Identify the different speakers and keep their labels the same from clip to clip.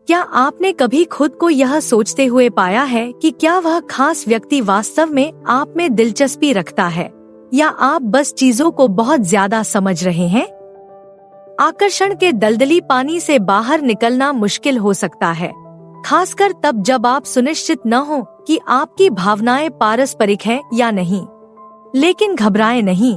Speaker 1: क्या आपने कभी खुद को यह सोचते हुए पाया है कि क्या वह खास व्यक्ति वास्तव में आप में दिलचस्पी रखता है, या आप बस चीजों को बहुत ज्यादा समझ रहे हैं? आकर्षण के दलदली पानी से बाहर निकलना मुश्किल हो सकता है, खासकर तब जब आप सुनिश्चित न हो कि आपकी भावनाएं पारस्परिक हैं या नहीं। लेकिन घबराएं नहीं,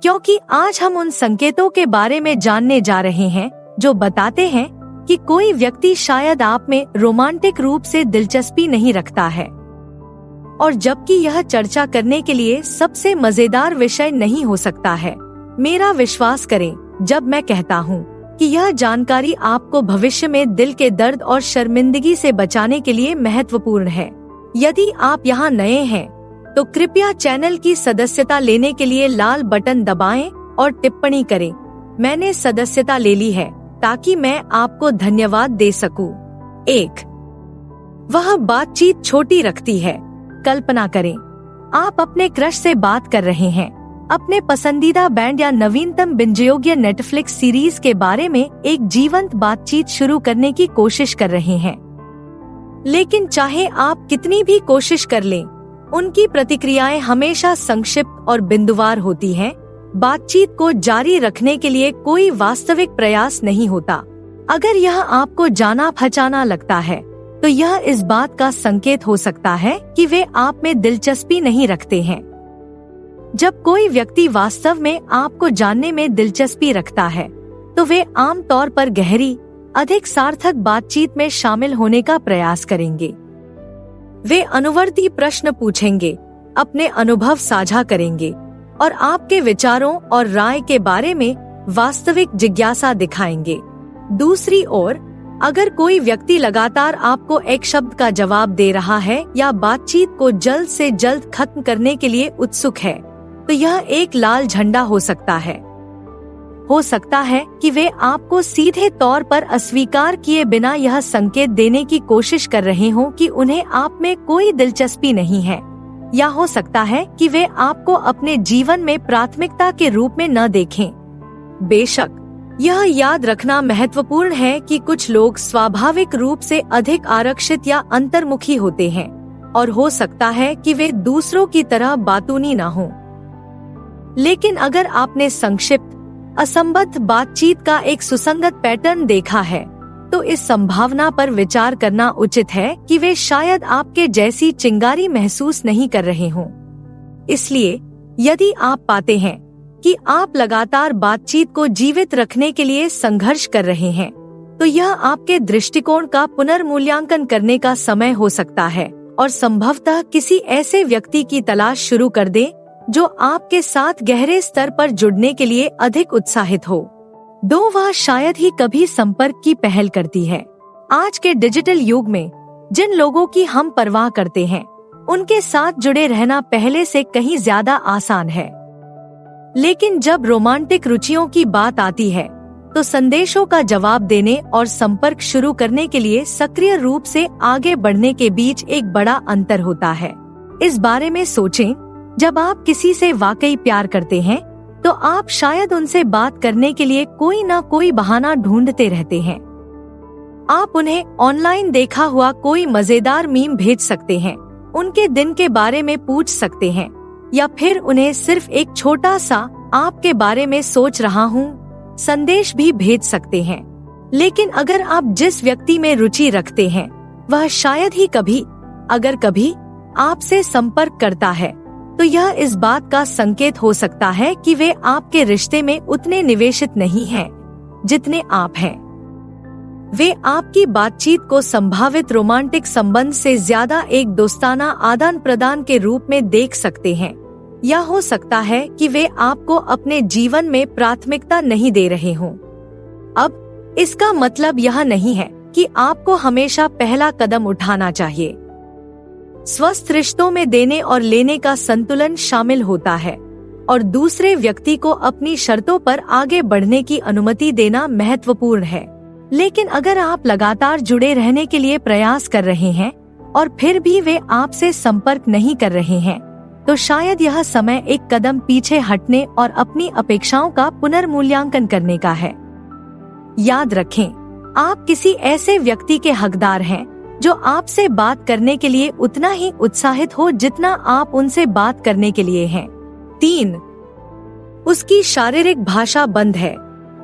Speaker 1: क्योंकि आज हम उन संकेतों के बारे में जानने जा रहे हैं जो बताते हैं कि कोई व्यक्ति शायद आप में रोमांटिक रूप से दिलचस्पी नहीं रखता है। और जबकि यह चर्चा करने के लिए सबसे मजेदार विषय नहीं हो सकता है, मेरा विश्वास करें जब मैं कहता हूँ कि यह जानकारी आपको भविष्य में दिल के दर्द और शर्मिंदगी से बचाने के लिए महत्वपूर्ण है। यदि आप यहाँ नए हैं तो कृपया चैनल की सदस्यता लेने के लिए लाल बटन दबाएं और टिप्पणी करें, मैंने सदस्यता ले ली है, ताकि मैं आपको धन्यवाद दे सकूं। 1. वह बातचीत छोटी रखती है। कल्पना करें, आप अपने क्रश से बात कर रहे हैं, अपने पसंदीदा बैंड या नवीनतम बिंजयोग्य नेटफ्लिक्स सीरीज के बारे में एक जीवंत बातचीत शुरू करने की कोशिश कर रहे हैं। लेकिन चाहे आप कितनी भी कोशिश कर लें, उनकी प्रतिक्रियाएं हमेशा संक्षिप्त और बिंदुवार होती हैं। बातचीत को जारी रखने के लिए कोई वास्तविक प्रयास नहीं होता। अगर यह आपको जाना पहचाना लगता है, तो यह इस बात का संकेत हो सकता है कि वे आप में दिलचस्पी नहीं रखते हैं। जब कोई व्यक्ति वास्तव में आपको जानने में दिलचस्पी रखता है, तो वे आम तौर पर गहरी, अधिक सार्थक बातचीत में शामिल होने का प्रयास करेंगे। वे अनुवर्ती प्रश्न पूछेंगे, अपने अनुभव साझा करेंगे और आपके विचारों और राय के बारे में वास्तविक जिज्ञासा दिखाएंगे। दूसरी ओर, अगर कोई व्यक्ति लगातार आपको एक शब्द का जवाब दे रहा है या बातचीत को जल्द से जल्द खत्म करने के लिए उत्सुक है, तो यह एक लाल झंडा हो सकता है। हो सकता है कि वे आपको सीधे तौर पर अस्वीकार किए बिना यह संकेत देने की कोशिश कर रहे हों कि उन्हें आप में कोई दिलचस्पी नहीं है, या हो सकता है कि वे आपको अपने जीवन में प्राथमिकता के रूप में न देखें। बेशक, यह याद रखना महत्वपूर्ण है कि कुछ लोग स्वाभाविक रूप से अधिक आरक्षित या अंतर्मुखी होते हैं, और हो सकता है कि वे दूसरों की तरह बातूनी न हों। लेकिन अगर आपने संक्षिप्त, असंबद्ध बातचीत का एक सुसंगत पैटर्न देखा है, तो इस संभावना पर विचार करना उचित है कि वे शायद आपके जैसी चिंगारी महसूस नहीं कर रहे हों। इसलिए, यदि आप पाते हैं कि आप लगातार बातचीत को जीवित रखने के लिए संघर्ष कर रहे हैं, तो यह आपके दृष्टिकोण का पुनर्मूल्यांकन करने का समय हो सकता है और संभवतः किसी ऐसे व्यक्ति की तलाश शुरू कर दे जो आपके साथ गहरे स्तर पर जुड़ने के लिए अधिक उत्साहित हो। 2. वह शायद ही कभी संपर्क की पहल करती है। आज के डिजिटल युग में जिन लोगों की हम परवाह करते हैं, उनके साथ जुड़े रहना पहले से कहीं ज्यादा आसान है। लेकिन जब रोमांटिक रुचियों की बात आती है, तो संदेशों का जवाब देने और संपर्क शुरू करने के लिए सक्रिय रूप से आगे बढ़ने के बीच एक बड़ा अंतर होता है। इस बारे में सोचें, जब आप किसी से वाकई प्यार करते हैं, तो आप शायद उनसे बात करने के लिए कोई न कोई बहाना ढूंढते रहते हैं। आप उन्हें ऑनलाइन देखा हुआ कोई मजेदार मीम भेज सकते हैं, उनके दिन के बारे में पूछ सकते हैं, या फिर उन्हें सिर्फ एक छोटा सा आपके बारे में सोच रहा हूँ संदेश भी भेज सकते हैं। लेकिन अगर आप जिस व्यक्ति में रुचि रखते हैं, वह शायद ही कभी, अगर कभी, आपसे संपर्क करता है, तो यह इस बात का संकेत हो सकता है कि वे आपके रिश्ते में उतने निवेशित नहीं हैं जितने आप हैं। वे आपकी बातचीत को संभावित रोमांटिक संबंध से ज्यादा एक दोस्ताना आदान प्रदान के रूप में देख सकते हैं, या हो सकता है कि वे आपको अपने जीवन में प्राथमिकता नहीं दे रहे हों। अब इसका मतलब यह नहीं है कि आपको हमेशा पहला कदम उठाना चाहिए। स्वस्थ रिश्तों में देने और लेने का संतुलन शामिल होता है, और दूसरे व्यक्ति को अपनी शर्तों पर आगे बढ़ने की अनुमति देना महत्वपूर्ण है। लेकिन अगर आप लगातार जुड़े रहने के लिए प्रयास कर रहे हैं और फिर भी वे आपसे संपर्क नहीं कर रहे हैं, तो शायद यह समय एक कदम पीछे हटने और अपनी अपेक्षाओं का पुनर्मूल्यांकन करने का है। याद रखें, आप किसी ऐसे व्यक्ति के हकदार हैं जो आपसे बात करने के लिए उतना ही उत्साहित हो जितना आप उनसे बात करने के लिए हैं। 3. उसकी शारीरिक भाषा बंद है।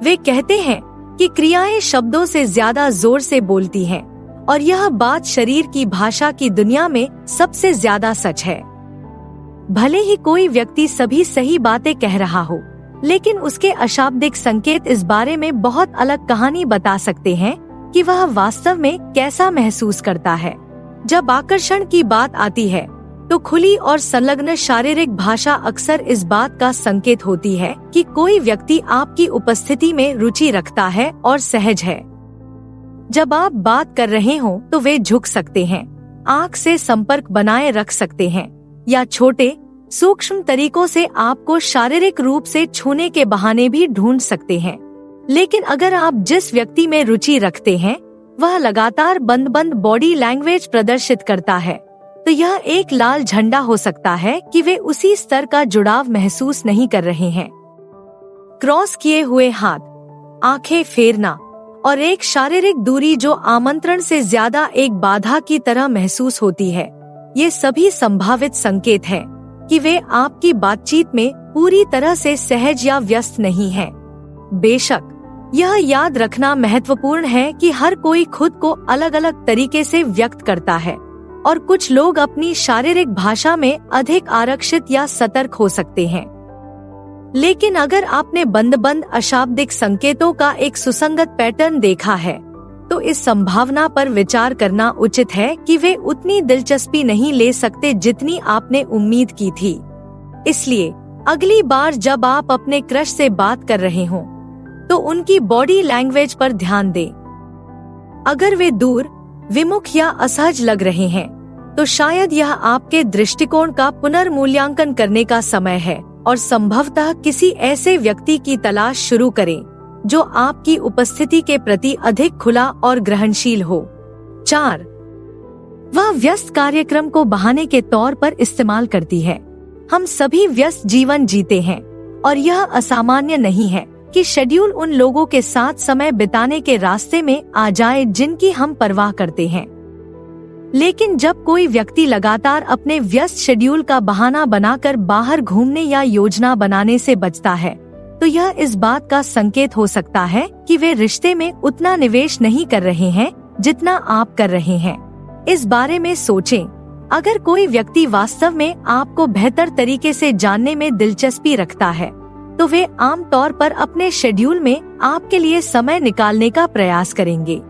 Speaker 1: वे कहते हैं कि क्रियाएं शब्दों से ज्यादा जोर से बोलती हैं और यह बात शरीर की भाषा की दुनिया में सबसे ज्यादा सच है। भले ही कोई व्यक्ति सभी सही बातें कह रहा हो, लेकिन उसके अशाब्दिक संकेत इस बारे में बहुत अलग कहानी बता सकते हैं कि वह वास्तव में कैसा महसूस करता है। जब आकर्षण की बात आती है तो खुली और संलग्न शारीरिक भाषा अक्सर इस बात का संकेत होती है कि कोई व्यक्ति आपकी उपस्थिति में रुचि रखता है और सहज है। जब आप बात कर रहे हो तो वे झुक सकते हैं, आंख से संपर्क बनाए रख सकते हैं या छोटे सूक्ष्म तरीकों से आपको शारीरिक रूप से छूने के बहाने भी ढूंढ सकते हैं। लेकिन अगर आप जिस व्यक्ति में रुचि रखते हैं वह लगातार बंद बॉडी लैंग्वेज प्रदर्शित करता है, तो यह एक लाल झंडा हो सकता है कि वे उसी स्तर का जुड़ाव महसूस नहीं कर रहे हैं। क्रॉस किए हुए हाथ, आंखें फेरना और एक शारीरिक दूरी जो आमंत्रण से ज्यादा एक बाधा की तरह महसूस होती है, ये सभी संभावित संकेत हैं कि वे आपकी बातचीत में पूरी तरह से सहज या व्यस्त नहीं हैं। बेशक यह याद रखना महत्वपूर्ण है कि हर कोई खुद को अलग अलग तरीके से व्यक्त करता है और कुछ लोग अपनी शारीरिक भाषा में अधिक आरक्षित या सतर्क हो सकते हैं। लेकिन अगर आपने बंद अशाब्दिक संकेतों का एक सुसंगत पैटर्न देखा है, तो इस संभावना पर विचार करना उचित है कि वे उतनी दिलचस्पी नहीं ले सकते जितनी आपने उम्मीद की थी। इसलिए अगली बार जब आप अपने क्रश से बात कर रहे हों, तो उनकी बॉडी लैंग्वेज पर ध्यान दें। अगर वे दूर, विमुख या असहज लग रहे हैं, तो शायद यह आपके दृष्टिकोण का पुनर्मूल्यांकन करने का समय है और संभवतः किसी ऐसे व्यक्ति की तलाश शुरू करें जो आपकी उपस्थिति के प्रति अधिक खुला और ग्रहणशील हो। 4. वह व्यस्त कार्यक्रम को बहाने के तौर पर इस्तेमाल करती है। हम सभी व्यस्त जीवन जीते हैं और यह असामान्य नहीं है कि शेड्यूल उन लोगों के साथ समय बिताने के रास्ते में आ जाए जिनकी हम परवाह करते हैं। लेकिन जब कोई व्यक्ति लगातार अपने व्यस्त शेड्यूल का बहाना बनाकर बाहर घूमने या योजना बनाने से बचता है, तो यह इस बात का संकेत हो सकता है कि वे रिश्ते में उतना निवेश नहीं कर रहे हैं जितना आप कर रहे हैं। इस बारे में सोचें। अगर कोई व्यक्ति वास्तव में आपको बेहतर तरीके से जानने में दिलचस्पी रखता है, तो वे आम तौर पर अपने शेड्यूल में आपके लिए समय निकालने का प्रयास करेंगे।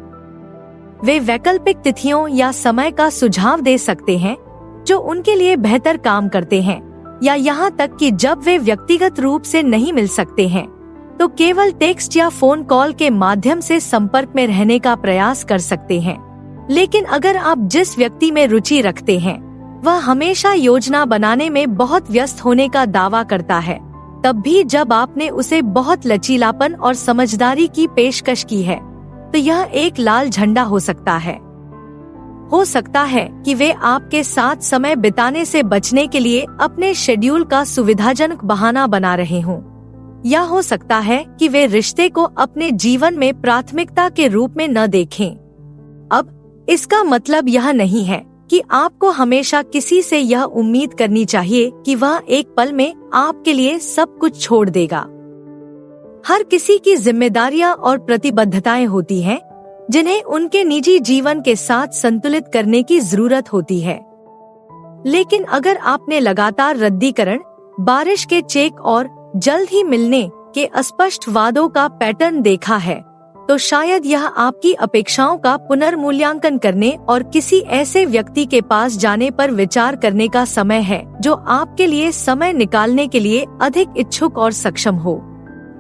Speaker 1: वे वैकल्पिक तिथियों या समय का सुझाव दे सकते हैं जो उनके लिए बेहतर काम करते हैं, या यहाँ तक कि जब वे व्यक्तिगत रूप से नहीं मिल सकते हैं, तो केवल टेक्स्ट या फोन कॉल के माध्यम से संपर्क में रहने का प्रयास कर सकते हैं। लेकिन अगर आप जिस व्यक्ति में रुचि रखते हैं वह हमेशा योजना बनाने में बहुत व्यस्त होने का दावा करता है, तब भी जब आपने उसे बहुत लचीलापन और समझदारी की पेशकश की है, तो यह एक लाल झंडा हो सकता है। हो सकता है कि वे आपके साथ समय बिताने से बचने के लिए अपने शेड्यूल का सुविधाजनक बहाना बना रहे हों, या हो सकता है कि वे रिश्ते को अपने जीवन में प्राथमिकता के रूप में न देखें। अब इसका मतलब यह नहीं है कि आपको हमेशा किसी से यह उम्मीद करनी चाहिए कि वह एक पल में आपके लिए सब कुछ छोड़ देगा। हर किसी की जिम्मेदारियां और प्रतिबद्धताएं होती हैं जिन्हें उनके निजी जीवन के साथ संतुलित करने की जरूरत होती है। लेकिन अगर आपने लगातार रद्दीकरण, बारिश के चेक और जल्द ही मिलने के अस्पष्ट वादों का पैटर्न देखा है, तो शायद यह आपकी अपेक्षाओं का पुनर्मूल्यांकन करने और किसी ऐसे व्यक्ति के पास जाने पर विचार करने का समय है जो आपके लिए समय निकालने के लिए अधिक इच्छुक और सक्षम हो।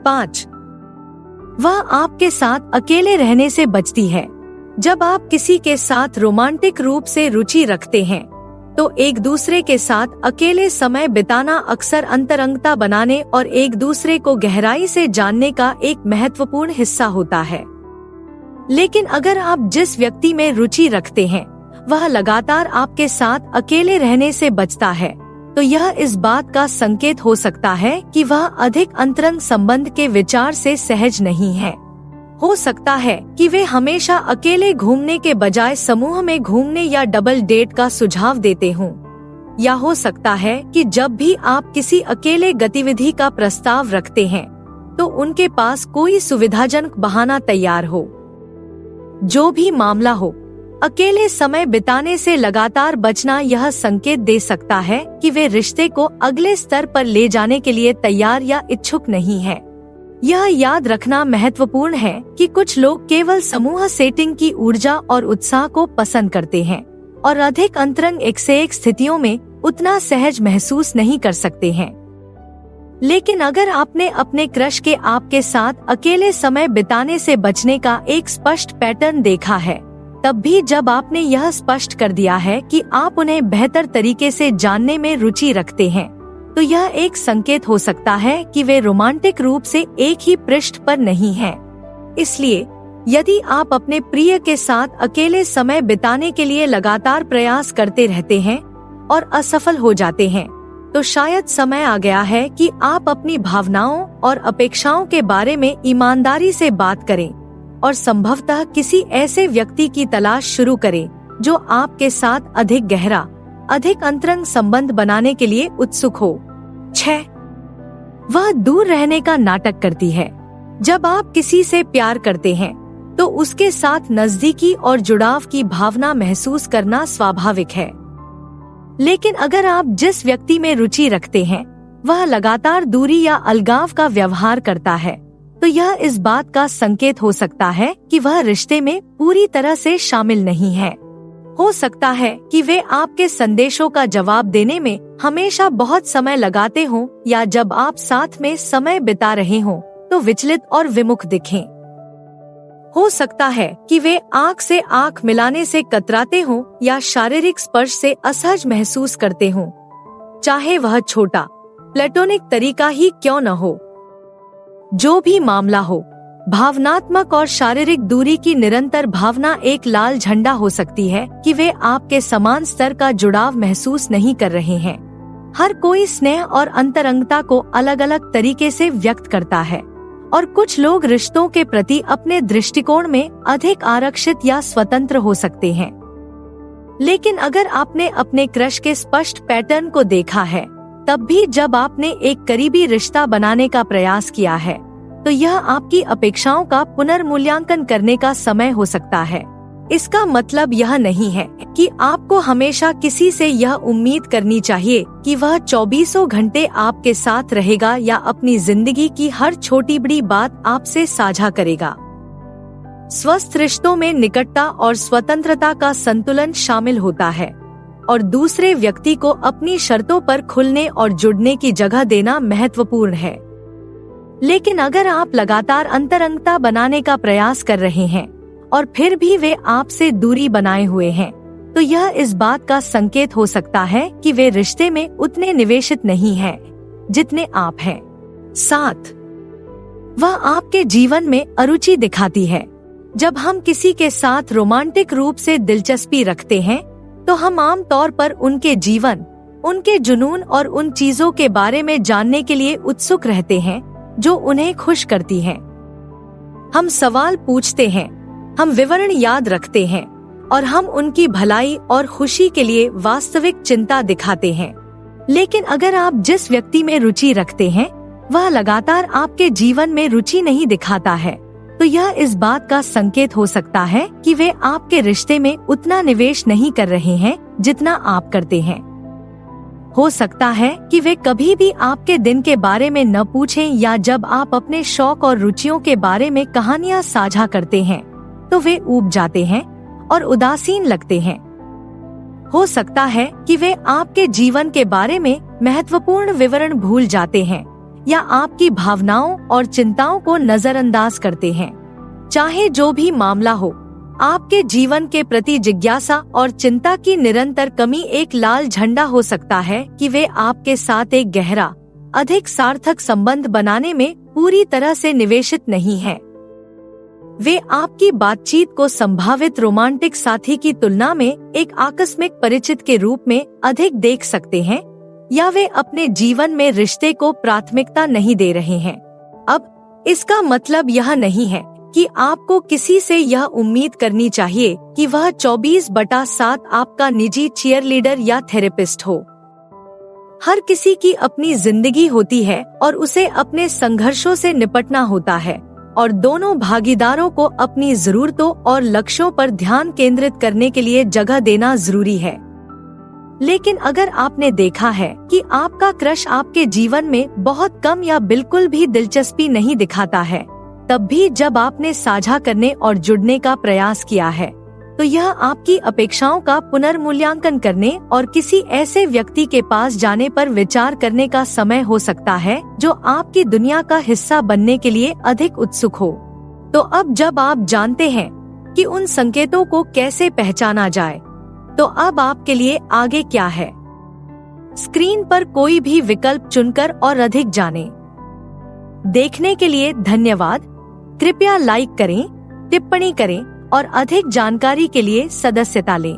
Speaker 1: 5. वह आपके साथ अकेले रहने से बचती है। जब आप किसी के साथ रोमांटिक रूप से रुचि रखते हैं, तो एक दूसरे के साथ अकेले समय बिताना अक्सर अंतरंगता बनाने और एक दूसरे को गहराई से जानने का एक महत्वपूर्ण हिस्सा होता है। लेकिन अगर आप जिस व्यक्ति में रुचि रखते हैं वह लगातार आपके साथ अकेले रहने से बचता है, तो यह इस बात का संकेत हो सकता है कि वह अधिक अंतरंग संबंध के विचार से सहज नहीं है। हो सकता है कि वे हमेशा अकेले घूमने के बजाय समूह में घूमने या डबल डेट का सुझाव देते हों। या हो सकता है कि जब भी आप किसी अकेले गतिविधि का प्रस्ताव रखते हैं तो उनके पास कोई सुविधाजनक बहाना तैयार हो। जो भी मामला हो, अकेले समय बिताने से लगातार बचना यह संकेत दे सकता है कि वे रिश्ते को अगले स्तर पर ले जाने के लिए तैयार या इच्छुक नहीं है। यह याद रखना महत्वपूर्ण है कि कुछ लोग केवल समूह सेटिंग की ऊर्जा और उत्साह को पसंद करते हैं और अधिक अंतरंग एक से एक स्थितियों में उतना सहज महसूस नहीं कर सकते हैं। लेकिन अगर आपने अपने क्रश के आपके साथ अकेले समय बिताने से बचने का एक स्पष्ट पैटर्न देखा है, तब भी जब आपने यह स्पष्ट कर दिया है कि आप उन्हें बेहतर तरीके से जानने में रुचि रखते हैं, तो यह एक संकेत हो सकता है कि वे रोमांटिक रूप से एक ही पृष्ठ पर नहीं हैं। इसलिए यदि आप अपने प्रिय के साथ अकेले समय बिताने के लिए लगातार प्रयास करते रहते हैं और असफल हो जाते हैं, तो शायद समय आ गया है कि आप अपनी भावनाओं और अपेक्षाओं के बारे में ईमानदारी से बात करें और संभवतः किसी ऐसे व्यक्ति की तलाश शुरू करें जो आपके साथ अधिक गहरा, अधिक अंतरंग संबंध बनाने के लिए उत्सुक हो। 6. वह दूर रहने का नाटक करती है। जब आप किसी से प्यार करते हैं तो उसके साथ नजदीकी और जुड़ाव की भावना महसूस करना स्वाभाविक है। लेकिन अगर आप जिस व्यक्ति में रुचि रखते हैं वह लगातार दूरी या अलगाव का व्यवहार करता है, तो यह इस बात का संकेत हो सकता है कि वह रिश्ते में पूरी तरह से शामिल नहीं है। हो सकता है कि वे आपके संदेशों का जवाब देने में हमेशा बहुत समय लगाते हों या जब आप साथ में समय बिता रहे हों तो विचलित और विमुख दिखें। हो सकता है कि वे आंख से आंख मिलाने से कतराते हों या शारीरिक स्पर्श से असहज महसूस करते हों, चाहे वह छोटा प्लेटोनिक तरीका ही क्यों न हो। जो भी मामला हो, भावनात्मक और शारीरिक दूरी की निरंतर भावना एक लाल झंडा हो सकती है कि वे आपके समान स्तर का जुड़ाव महसूस नहीं कर रहे हैं। हर कोई स्नेह और अंतरंगता को अलग अलग तरीके से व्यक्त करता है और कुछ लोग रिश्तों के प्रति अपने दृष्टिकोण में अधिक आरक्षित या स्वतंत्र हो सकते हैं। लेकिन अगर आपने अपने क्रश के स्पष्ट पैटर्न को देखा है, तब भी जब आपने एक करीबी रिश्ता बनाने का प्रयास किया है, तो यह आपकी अपेक्षाओं का पुनर्मूल्यांकन करने का समय हो सकता है। इसका मतलब यह नहीं है कि आपको हमेशा किसी से यह उम्मीद करनी चाहिए कि वह 24 घंटे आपके साथ रहेगा या अपनी जिंदगी की हर छोटी बड़ी बात आपसे साझा करेगा। स्वस्थ रिश्तों में निकटता और स्वतंत्रता का संतुलन शामिल होता है और दूसरे व्यक्ति को अपनी शर्तों पर खुलने और जुड़ने की जगह देना महत्वपूर्ण है। लेकिन अगर आप लगातार अंतरंगता बनाने का प्रयास कर रहे हैं और फिर भी वे आपसे दूरी बनाए हुए हैं, तो यह इस बात का संकेत हो सकता है कि वे रिश्ते में उतने निवेशित नहीं हैं जितने आप हैं। 7. वह आपके जीवन में अरुचि दिखाती है। जब हम किसी के साथ रोमांटिक रूप से दिलचस्पी रखते हैं, तो हम आम तौर पर उनके जीवन, उनके जुनून और उन चीजों के बारे में जानने के लिए उत्सुक रहते हैं जो उन्हें खुश करती हैं। हम सवाल पूछते हैं, हम विवरण याद रखते हैं और हम उनकी भलाई और खुशी के लिए वास्तविक चिंता दिखाते हैं। लेकिन अगर आप जिस व्यक्ति में रुचि रखते हैं वह लगातार आपके जीवन में रुचि नहीं दिखाता है, तो यह इस बात का संकेत हो सकता है कि वे आपके रिश्ते में उतना निवेश नहीं कर रहे हैं जितना आप करते हैं। हो सकता है कि वे कभी भी आपके दिन के बारे में न पूछें या जब आप अपने शौक और रुचियों के बारे में कहानियां साझा करते हैं तो वे ऊब जाते हैं और उदासीन लगते हैं। हो सकता है कि वे आपके जीवन के बारे में महत्वपूर्ण विवरण भूल जाते हैं या आपकी भावनाओं और चिंताओं को नजरअंदाज करते हैं। चाहे जो भी मामला हो, आपके जीवन के प्रति जिज्ञासा और चिंता की निरंतर कमी एक लाल झंडा हो सकता है कि वे आपके साथ एक गहरा, अधिक सार्थक संबंध बनाने में पूरी तरह से निवेशित नहीं हैं। वे आपकी बातचीत को संभावित रोमांटिक साथी की तुलना में एक आकस्मिक परिचित के रूप में अधिक देख सकते हैं, या वे अपने जीवन में रिश्ते को प्राथमिकता नहीं दे रहे हैं। अब इसका मतलब यह नहीं है कि आपको किसी से यह उम्मीद करनी चाहिए कि वह 24/7 आपका निजी चीयरलीडर या थेरेपिस्ट हो। हर किसी की अपनी जिंदगी होती है और उसे अपने संघर्षों से निपटना होता है, और दोनों भागीदारों को अपनी जरूरतों और लक्ष्यों पर ध्यान केंद्रित करने के लिए जगह देना जरूरी है। लेकिन अगर आपने देखा है कि आपका क्रश आपके जीवन में बहुत कम या बिल्कुल भी दिलचस्पी नहीं दिखाता है, तब भी जब आपने साझा करने और जुड़ने का प्रयास किया है, तो यह आपकी अपेक्षाओं का पुनर्मूल्यांकन करने और किसी ऐसे व्यक्ति के पास जाने पर विचार करने का समय हो सकता है जो आपकी दुनिया का हिस्सा बनने के लिए अधिक उत्सुक हो। तो अब जब आप जानते हैं कि उन संकेतों को कैसे पहचाना जाए, तो अब आपके लिए आगे क्या है? स्क्रीन पर कोई भी विकल्प चुनकर और अधिक जानें। देखने के लिए धन्यवाद। कृपया लाइक करें, टिप्पणी करें और अधिक जानकारी के लिए सदस्यता लें।